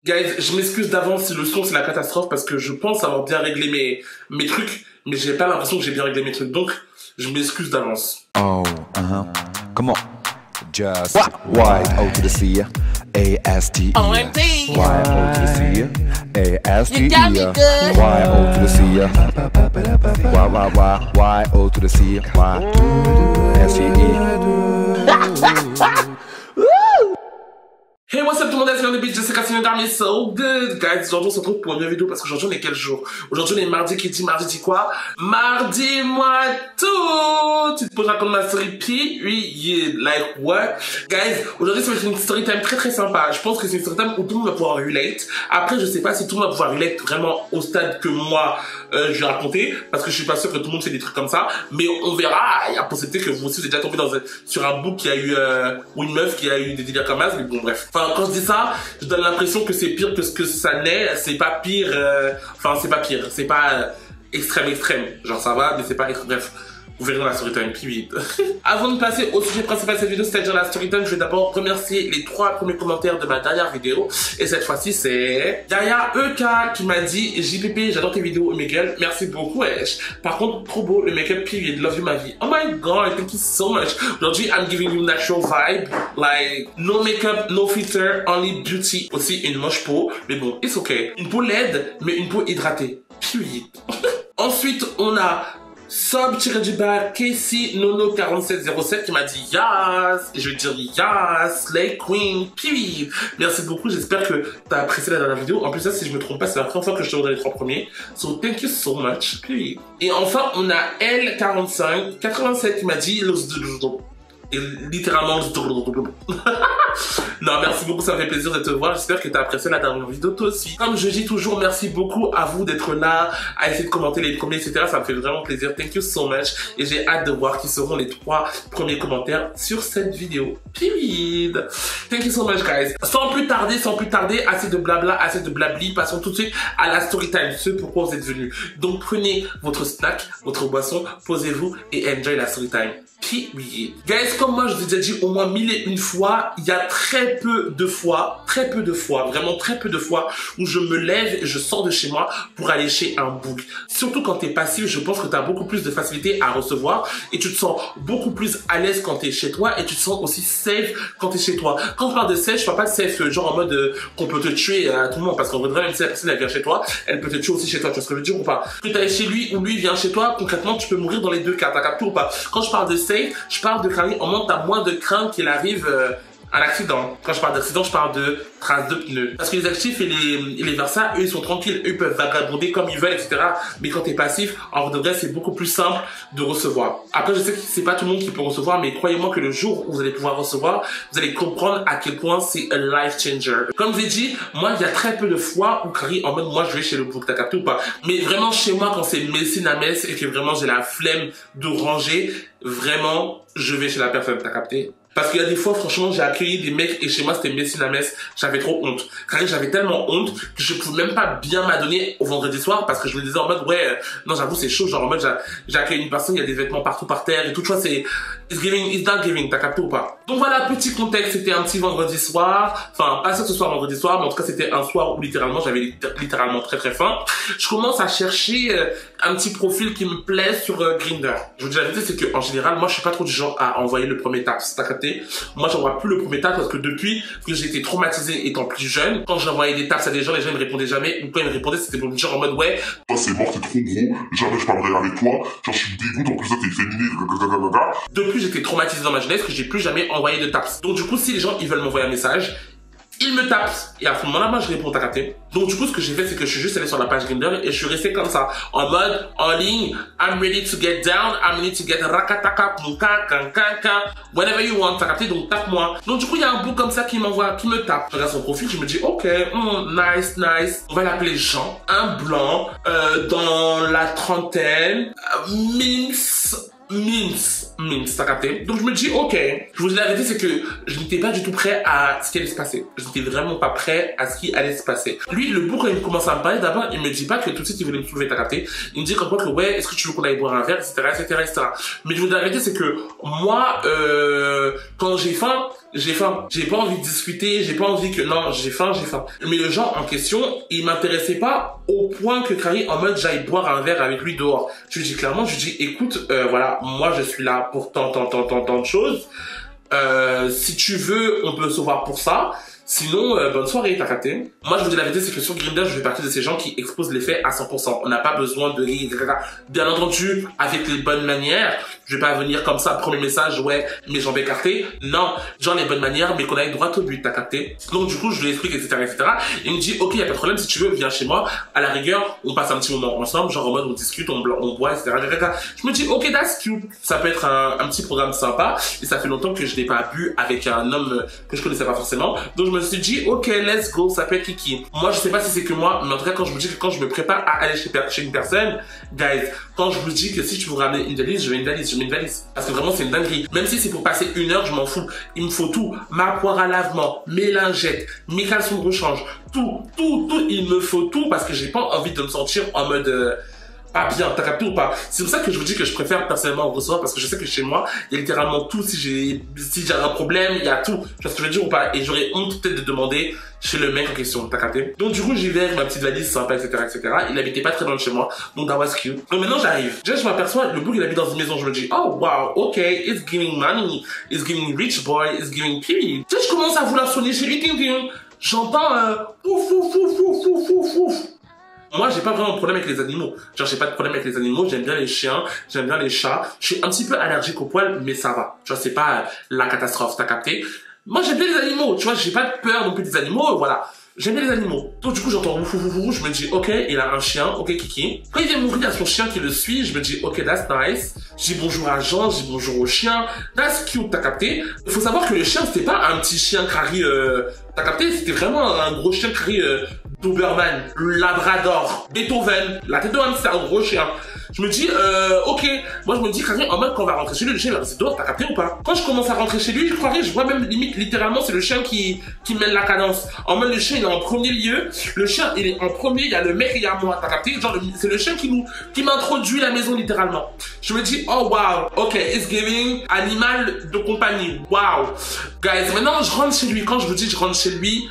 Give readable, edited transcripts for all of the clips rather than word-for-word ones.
Guys, je m'excuse d'avance si le son c'est la catastrophe parce que je pense avoir bien réglé mes trucs, mais j'ai pas l'impression que j'ai bien réglé mes trucs, donc je m'excuse d'avance. Oh, come on. Just Y-O to the C, A-S-T-E. OMG. Y-O to the C, A-S-T-E. You got me good. Y-O to the C, Y-O to the C, Y-S-T-E. Hey, what's up tout le monde, c'est le beat, je sais qu'à finir d'armer, so good, guys. Aujourd'hui, on se retrouve pour une nouvelle vidéo parce qu'aujourd'hui, on est quel jour? Aujourd'hui, on est mardi, qui dit mardi dit quoi? Mardi, moi, tout! Tu te poseras comme ma story, period. Like, what? Guys, aujourd'hui, ça va être une story time très très sympa. Je pense que c'est une story time où tout le monde va pouvoir relate. Après, je sais pas si tout le monde va pouvoir relate vraiment au stade que moi, je vais raconter, parce que je suis pas sûr que tout le monde fait des trucs comme ça, mais on verra. Il y a possibilité que vous aussi, vous êtes déjà tombé sur un book qui a eu, ou une meuf qui a eu des délires comme ça, mais bon, bref. Enfin, quand je dis ça, je donne l'impression que c'est pire que ce que ça n'est. C'est pas pire. Enfin, c'est pas pire. C'est pas extrême. Genre, ça va, mais c'est pas bref. Vous verrez dans la storytime, puis vite. Avant de passer au sujet principal de cette vidéo, c'est-à-dire la storytime, je vais d'abord remercier les 3 premiers commentaires de ma dernière vidéo. Et cette fois-ci, c'est derrière EK qui m'a dit JPP, j'adore tes vidéos, Miguel, merci beaucoup, wesh. Par contre, trop beau, le make-up, period, love you ma vie. Oh my god, thank you so much. Aujourd'hui, I'm giving you natural vibe, like, no make-up, no filter, only beauty. Aussi, une moche peau, mais bon, it's okay. Une peau laide, mais une peau hydratée, period. Ensuite, on a sub-du-bas Casey Nono 4707 qui m'a dit yes, et je vais dire yes, Slay Queen, period. Merci beaucoup, j'espère que t'as apprécié la dernière vidéo. En plus, ça, si je me trompe pas, c'est la première fois que je te redonne les 3 premiers. So, thank you so much, period. Et enfin, on a L45 87 qui m'a dit et littéralement non, merci beaucoup, ça me fait plaisir de te voir. J'espère que tu as apprécié la dernière vidéo toi aussi. Comme je dis toujours, merci beaucoup à vous d'être là, à essayer de commenter les premiers, etc. Ça me fait vraiment plaisir. Thank you so much. Et j'ai hâte de voir qui seront les 3 premiers commentaires sur cette vidéo. Period. Thank you so much, guys. Sans plus tarder, assez de blabla, assez de blabli. Passons tout de suite à la story time. Ce pourquoi vous êtes venus. Donc prenez votre snack, votre boisson, posez-vous et enjoy la story time. Period. Guys, comme moi je vous ai déjà dit au moins 1001 fois, il y a très peu de fois, vraiment très peu de fois où je me lève et je sors de chez moi pour aller chez un book. Surtout quand t'es passif, je pense que t'as beaucoup plus de facilité à recevoir et tu te sens beaucoup plus à l'aise quand t'es chez toi et tu te sens aussi safe quand t'es chez toi. Quand je parle de safe, je parle pas de safe genre en mode qu'on peut te tuer à tout le monde, parce qu'en vrai même si elle vient chez toi, elle peut te tuer aussi chez toi, tu vois ce que je veux dire ou pas? Que t'ailles chez lui ou lui vient chez toi, concrètement tu peux mourir dans les deux cas, t'as capté ou pas? Quand je parle de safe, je parle de carré, en moins t'as moins de crainte qu'il arrive un accident. Quand je parle d'accident, je parle de traces de pneus. Parce que les actifs et les Versa, eux, ils sont tranquilles. Eux, ils peuvent vagabonder comme ils veulent, etc. Mais quand t'es passif, en vrai, c'est beaucoup plus simple de recevoir. Après, je sais que c'est pas tout le monde qui peut recevoir, mais croyez-moi que le jour où vous allez pouvoir recevoir, vous allez comprendre à quel point c'est un life changer. Comme je l'ai dit, moi, il y a très peu de fois où Carrie, en mode, moi, je vais chez le book, t'as capté ou pas? Mais vraiment, chez moi, quand c'est médecine à messe et que vraiment j'ai la flemme de ranger, vraiment, je vais chez la personne, t'as capté? Parce qu'il y a des fois, franchement, j'ai accueilli des mecs et chez moi, c'était médecine à messe. J'avais trop honte. Car j'avais tellement honte que je pouvais même pas bien m'adonner au vendredi soir parce que je me disais en mode, ouais, non, j'avoue, c'est chaud. Genre, en mode, j'ai accueilli une personne, il y a des vêtements partout par terre et tout. Tu vois, c'est, it's not giving, t'as capté ou pas? Donc voilà, petit contexte, c'était un petit vendredi soir. Enfin, pas ce soir vendredi soir, mais en tout cas, c'était un soir où littéralement, j'avais littéralement très très faim. Je commence à chercher un petit profil qui me plaît sur Grindr. Je vous dis la vérité, c'est que en général, moi, je suis pas trop du genre à envoyer le premier taps, t'as capté? Moi, j'envoie plus le premier tap parce que depuis que j'ai été traumatisé étant plus jeune, quand j'envoyais des taps à des gens, les gens ne me répondaient jamais. Ou quand ils me répondaient, c'était pour me dire en mode ouais, toi c'est mort, t'es trop gros, jamais je parlerai avec toi, genre je suis dégoûte, en plus toi t'es féminine, Depuis, j'étais traumatisé dans ma jeunesse que j'ai plus jamais envoyé de taps. Donc du coup, si les gens ils veulent m'envoyer un message, ils me tapent. Et à ce moment-là, moi, je réponds, t'as capté. Donc, du coup, ce que j'ai fait, c'est que je suis juste allé sur la page Grindr et je suis resté comme ça. En mode, en ligne, I'm ready to get down, I'm ready to get rakataka, punka, kankanka, whatever you want, t'as capté, donc tape-moi. Donc, du coup, il y a un bout comme ça qui m'envoie, qui me tape. Je regarde son profil, je me dis, ok, nice. On va l'appeler Jean, un blanc, dans la trentaine, mince, t'as capté? Donc je me dis, ok. Je vous dis la vérité, c'est que je n'étais pas du tout prêt à ce qui allait se passer. Je n'étais vraiment pas prêt à ce qui allait se passer. Lui, le bout, quand il commence à me parler, d'abord, il me dit pas que tout de suite, il voulait me soulever, t'as capté? Il me dit comme quoi que, ouais, est-ce que tu veux qu'on aille boire un verre, etc. Mais je vous dis la vérité, c'est que moi, quand j'ai faim, j'ai faim. J'ai pas envie de discuter, j'ai pas envie que... Non, j'ai faim, j'ai faim. Mais le genre en question, il m'intéressait pas au point que Carrie, en mode, j'aille boire un verre avec lui dehors. Je lui dis clairement, je lui dis, écoute, voilà, moi je suis là pour tant de choses. Si tu veux, on peut se voir pour ça. Sinon, bonne soirée, t'as capté. Moi, je vous dis la vérité, c'est que sur Grindr, je fais partie de ces gens qui exposent les faits à 100%. On n'a pas besoin de rire, etc. Bien entendu, avec les bonnes manières. Je vais pas venir comme ça, premier message, ouais, mes jambes écartées. Non, genre les bonnes manières, mais qu'on aille droit au but, t'as capté. Donc, du coup, je lui explique, etc., etc. Il me dit, ok, y a pas de problème, si tu veux, viens chez moi. À la rigueur, on passe un petit moment ensemble, genre en mode, on discute, on boit, etc., etc. Je me dis, ok, that's cute. Ça peut être un petit programme sympa. Et ça fait longtemps que je n'ai pas bu avec un homme que je connaissais pas forcément. Donc, je me suis dit, ok, let's go, ça peut être kiki. Moi, je sais pas si c'est que moi, mais en tout cas, quand je vous dis que quand je me prépare à aller chez une personne, guys, quand je vous dis que si tu veux ramener une valise, je mets une valise. Parce que vraiment, c'est une dinguerie. Même si c'est pour passer 1 heure, je m'en fous. Il me faut tout. Ma poire à lavement, mes lingettes, mes caleçons de rechange, tout. Il me faut tout parce que j'ai pas envie de me sentir en mode, pas bien, t'as capté ou pas? C'est pour ça que je vous dis que je préfère personnellement recevoir parce que je sais que chez moi, il y a littéralement tout. Si j'ai un problème, il y a tout. Tu vois ce que je veux dire ou pas? Et j'aurais honte peut-être de demander chez le mec en question, t'as capté? Donc du coup, j'y vais avec ma petite valise sympa, etc., etc. Il habitait pas très loin de chez moi, donc that was cute. Donc maintenant, j'arrive. Déjà, je m'aperçois, le bout il habite dans une maison. Je me dis, oh wow, ok, it's giving money, it's giving rich boy, it's giving pity. Tu sais, je commence à vouloir sonner chez lui, j'entends ouf, ouf, ouf, ouf, ouf, ouf, ouf. Moi, j'ai pas vraiment de problème avec les animaux. Genre, j'ai pas de problème avec les animaux. J'aime bien les chiens, j'aime bien les chats. Je suis un petit peu allergique aux poils, mais ça va. Tu vois, c'est pas la catastrophe, t'as capté? Moi, j'aime bien les animaux. Tu vois, j'ai pas de peur non plus des animaux, voilà. J'aime bien les animaux. Donc, du coup, j'entends ouf, ouf, ouf, ouf. Je me dis, ok, il a un chien, ok, kiki. Quand il vient m'ouvrir à son chien qui le suit, je me dis, ok, that's nice. Je dis bonjour à Jean, je dis bonjour au chien. That's cute, t'as capté? Il faut savoir que le chien, c'était pas un petit chien Carrie, t'as capté? C'était vraiment un gros chien Carrie, Doberman, Labrador, Beethoven, la tête de hamster, un gros chien. Je me dis, ok, moi je me dis, Carrie, en mode quand on va rentrer chez lui, le chien il va rester dehors, t'as capté ou pas? Quand je commence à rentrer chez lui, je croirais, je vois même limite, littéralement, c'est le chien qui mène la cadence. En mode le chien il est en premier lieu, le chien il est en premier, il y a le mec et il y a moi, t'as capté? Genre, c'est le chien qui m'introduit la maison littéralement. Je me dis, oh wow, ok, it's giving animal de compagnie, wow. Guys, maintenant je rentre chez lui, quand je vous dis je rentre chez lui,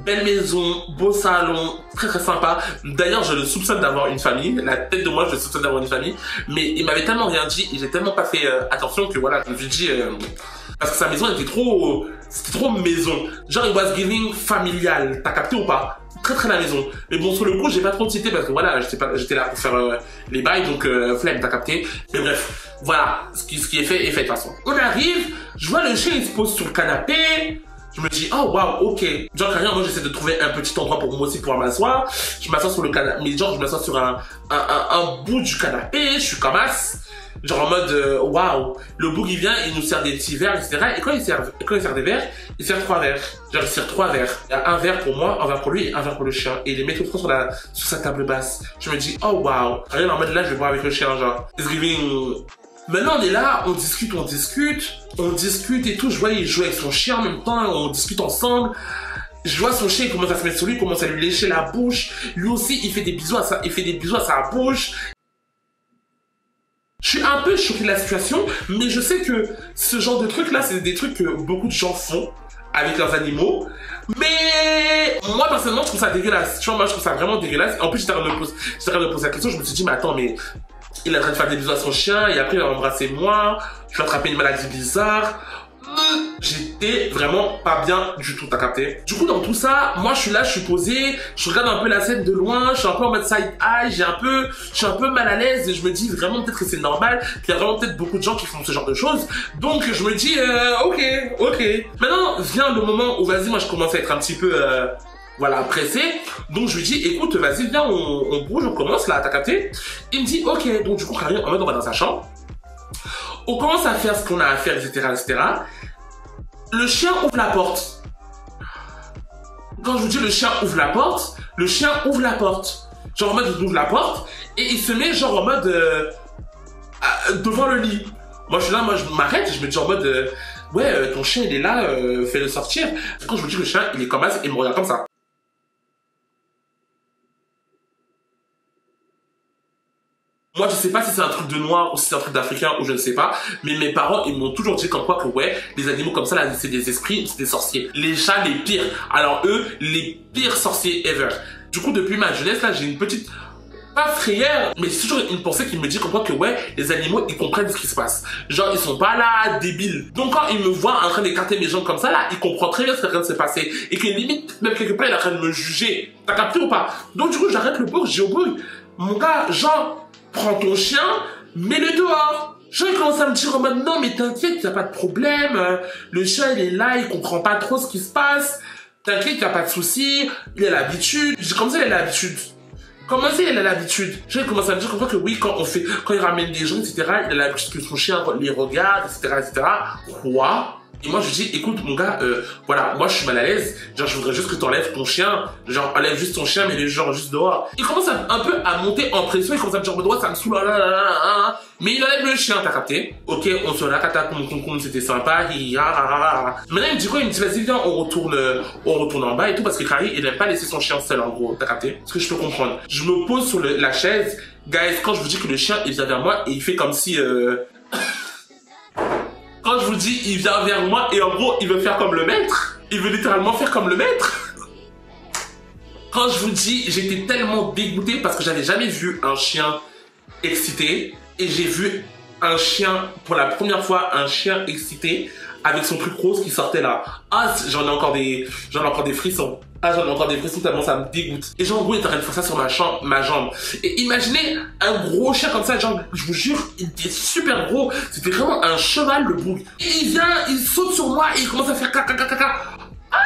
belle maison, beau salon, très très sympa. D'ailleurs, je le soupçonne d'avoir une famille. La tête de moi, je le soupçonne d'avoir une famille. Mais il m'avait tellement rien dit, et j'ai tellement pas fait attention que voilà, je me suis dit... parce que sa maison était trop... C'était trop maison. Genre, it was giving familial. T'as capté ou pas? Très très la maison. Mais bon, sur le coup, j'ai pas trop de cité parce que voilà, j'étais là pour faire les bails, donc flemme, t'as capté. Mais bref, voilà, ce qui est fait de toute façon. On arrive, je vois le chien, il se pose sur le canapé. Je me dis, oh wow, ok. Genre, carrément, moi, j'essaie de trouver un petit endroit pour moi aussi pouvoir m'asseoir. Je m'assois sur le canapé, mais genre, je m'assois sur un bout du canapé, je suis comme as. Genre en mode, waouh, le boug il vient, il nous sert des petits verres, etc. Et quand il sert des verres, il sert 3 verres. Genre il sert 3 verres. Il y a un verre pour moi, un verre pour lui et un verre pour le chien. Et il les met tout le temps sur sa table basse. Je me dis, oh waouh. Rien en mode là, je vais boire avec le chien, genre. It's giving... Maintenant on est là, on discute et tout. Je vois il joue avec son chien en même temps, on discute ensemble. Je vois son chien, il commence à se mettre sur lui, il commence à lui lécher la bouche. Lui aussi, il fait des bisous à sa bouche. Je suis un peu choqué de la situation, mais je sais que ce genre de trucs là, c'est des trucs que beaucoup de gens font avec leurs animaux. Mais moi personnellement, je trouve ça dégueulasse. Tu vois, moi je trouve ça vraiment dégueulasse. En plus, j'étais en train de me poser la question, je me suis dit, mais attends, mais il est en train de faire des bisous à son chien et après il va embrasser moi, je vais attraper une maladie bizarre. J'étais vraiment pas bien du tout, t'as capté? Du coup, dans tout ça, moi je suis là, je suis posé, je regarde un peu la scène de loin, je suis un peu en mode side eye, je suis un peu mal à l'aise et je me dis vraiment peut-être que c'est normal, qu'il y a vraiment peut-être beaucoup de gens qui font ce genre de choses. Donc je me dis, ok. Maintenant, vient le moment où vas-y, moi je commence à être un petit peu, voilà, pressé. Donc je lui dis, écoute, vas-y, viens, on bouge, on commence là, t'as capté? Il me dit, ok. Donc du coup, Carrie, en mode on va dans sa chambre. On commence à faire ce qu'on a à faire, etc., etc. Le chien ouvre la porte. Quand je vous dis le chien ouvre la porte, le chien ouvre la porte. Genre en mode il ouvre la porte et il se met genre en mode devant le lit. Moi je suis là, moi je m'arrête, je me dis en mode ouais, ton chien il est là, fais-le sortir. Quand je vous dis que le chien il est comme ça, il me regarde comme ça. Moi, je sais pas si c'est un truc de noir ou si c'est un truc d'africain ou je ne sais pas, mais mes parents, ils m'ont toujours dit comme quoi que ouais, les animaux comme ça, là, c'est des esprits, c'est des sorciers. Les chats, les pires. Alors eux, les pires sorciers ever. Du coup, depuis ma jeunesse, là, j'ai une petite... pas frayeur, mais c'est toujours une pensée qui me dit comme quoi que ouais, les animaux, ils comprennent ce qui se passe. Genre, ils sont pas là, débiles. Donc quand ils me voient en train d'écarter mes jambes comme ça, là, ils comprennent très bien ce qui est en train de se passer. Et que limite, même quelque part, il est en train de me juger. T'as capté ou pas? Donc du coup, j'arrête le bourg, j'ai au bourg. Mon gars, genre, prends ton chien, mets-le dehors. Genre, il commence à me dire en mode, non, mais t'inquiète, y a pas de problème. Le chien, il est là, il comprend pas trop ce qui se passe. T'inquiète, y a pas de souci. Il a l'habitude. J'ai comme ça, il a l'habitude. Comment ça, il a l'habitude? J'ai commencé à me dire comme quoi que oui, quand il ramène des gens, etc., il a l'habitude que son chien les regarde, etc. Quoi? Et moi, je dis, écoute, mon gars, voilà, moi, je suis mal à l'aise. Genre, je voudrais juste que t'enlèves ton chien. Genre, enlève juste ton chien, mais les gens juste dehors. Il commence un peu à monter en pression. Il commence à me dire, ouais, ça me saoule, mais il enlève le chien, t'as capté? Ok, on se la c'était sympa, Maintenant, il me dit quoi? Il me dit, vas-y, viens, on retourne en bas et tout, parce que Carrie, il n'aime pas laisser son chien seul, en gros, t'as capté? Ce que je peux comprendre. Je me pose sur la chaise. Guys, quand je vous dis que le chien, il vient vers moi et il fait comme si, Quand je vous dis, il vient vers moi et en gros, il veut faire comme le maître. Il veut littéralement faire comme le maître. Quand je vous dis, j'étais tellement dégoûté parce que j'avais jamais vu un chien excité. Et j'ai vu un chien, pour la première fois, un chien excité avec son truc rose qui sortait là. Ah, j'en ai encore des frissons. Ah, j'en ai encore des frissons tellement ça me dégoûte. Et genre, en gros, il est en train de faire ça sur ma jambe. Et imaginez un gros chien comme ça, genre, je vous jure, il était super gros. C'était vraiment un cheval, le bouc. Et il vient, il saute sur moi et il commence à faire caca. Ah!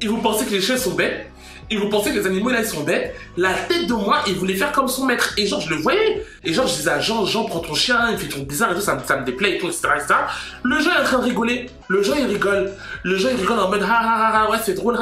Et vous pensez que les chiens sont bêtes? Et vous pensez que les animaux là ils sont bêtes? La tête de moi, il voulait faire comme son maître. Et genre je le voyais. Et genre je disais à Jean, prends ton chien, il fait trop bizarre et tout, ça me déplaît et tout, etc. Le Jean est en train de rigoler. Le Jean il rigole en mode ouais c'est drôle,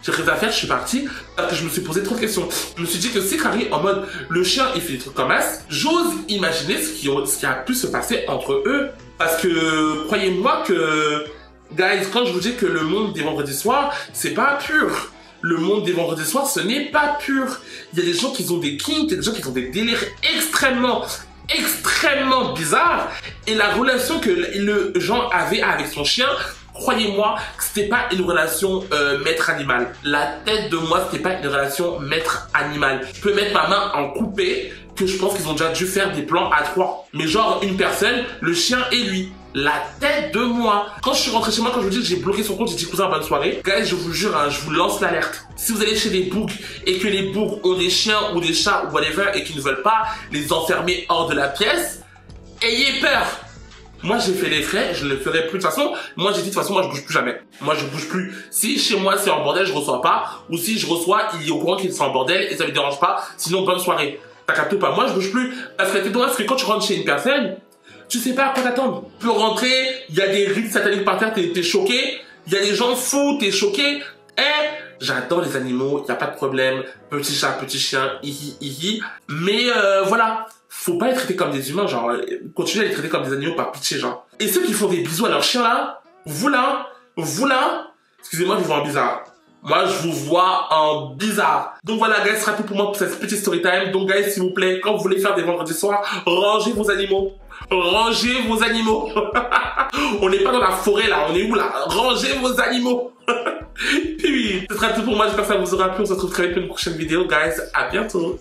J'ai rien à faire, je suis parti parce que je me suis posé trop de questions. Je me suis dit que si Carrie en mode le chien il fait des trucs comme as, j'ose imaginer ce qui a pu se passer entre eux. Parce que croyez-moi que guys, quand je vous dis que le monde des vendredis soirs, c'est pas pur. Le monde des vendredis soirs, ce n'est pas pur. Il y a des gens qui ont des kinks, il y a des gens qui ont des délires extrêmement bizarres. Et la relation que le Jean avait avec son chien, croyez-moi, c'était pas une relation maître-animal. La tête de moi, c'était pas une relation maître-animal. Je peux mettre ma main en coupé, que je pense qu'ils ont déjà dû faire des plans à 3. Mais genre, une personne, le chien et lui. La tête de moi. Quand je suis rentré chez moi, quand je vous dis que j'ai bloqué son compte, j'ai dit cousin, bonne soirée. Guys, je vous jure, hein, je vous lance l'alerte. Si vous allez chez des boucs et que les boucs ont des chiens ou des chats ou whatever et qu'ils ne veulent pas les enfermer hors de la pièce, ayez peur. Moi, j'ai fait les frais, je ne le ferai plus de toute façon. Moi, j'ai dit de toute façon, moi, je bouge plus jamais. Moi, je bouge plus. Si chez moi, c'est en bordel, je reçois pas. Ou si je reçois, il est au courant qu'il est en bordel et ça lui dérange pas. Sinon, bonne soirée. T'as capté ou pas? Moi, je bouge plus. Parce que c'est dommage parce que quand tu rentres chez une personne, tu sais pas à quoi t'attendre. Tu peux rentrer, il y a des rites sataniques par terre, t'es choqué. Il y a des gens fous, t'es choqué. J'adore les animaux, il y a pas de problème. Petit chat, petit chien, hihi. Mais voilà, faut pas les traiter comme des humains, genre, continuez à les traiter comme des animaux par pitié, genre. Et ceux qui font des bisous à leurs chiens là, vous là, excusez-moi, je vous vois en bizarre. Moi, je vous vois en bizarre. Donc voilà, guys, ce sera tout pour moi pour cette petite story time. Donc, guys, s'il vous plaît, quand vous voulez faire des vendredis soirs, rangez vos animaux. Rangez vos animaux. On n'est pas dans la forêt, là. On est où, là? Rangez vos animaux. Puis, ce sera tout pour moi. J'espère que ça vous aura plu. On se retrouve très vite pour une prochaine vidéo, guys. À bientôt.